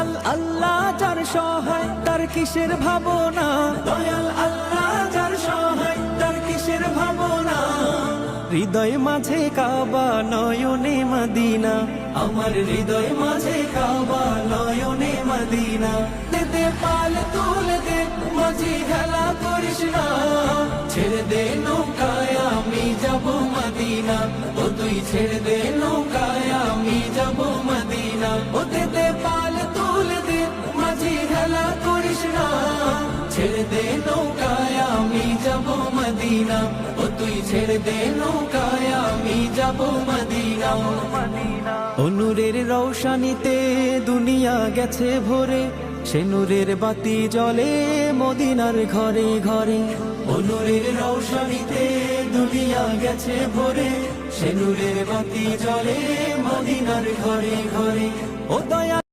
দয়াল আল্লাহ যার সহায় তার কিসের ভাবনা, দয়াল আল্লাহ যার সহায় তার কিসের ভাবনা। হৃদয় মাঝে কাবা নয়নে মদিনা, আমার হৃদয় মাঝে কাবা নয়নে মদিনা। দে পাল তুলে দে মাঝি খেলা করিস না, ছেড়ে দে নৌকায় আমি যাব মদিনা। ও তুই ছেড়ে দে নৌকায় আমি যাব মদিনা। ও দে পাল তুলে দে মাঝি খেলা করিস না, ছেড়ে দে নৌকায় আমি যাব মদিনা। ও তুই ছেড়ে দে নৌকায় আমি যাব মদিনা। ও নূরের রৌশনীতে দুনিয়া গেছে ভরে, সে নূরের বাতি জ্বলে মদিনার ঘরে ঘরে। ও নূরের রৌশনীতে দুনিয়া গেছে ভরে, সে নূরের বাতি জ্বলে মদিনার ঘরে ঘরে। ও দয়া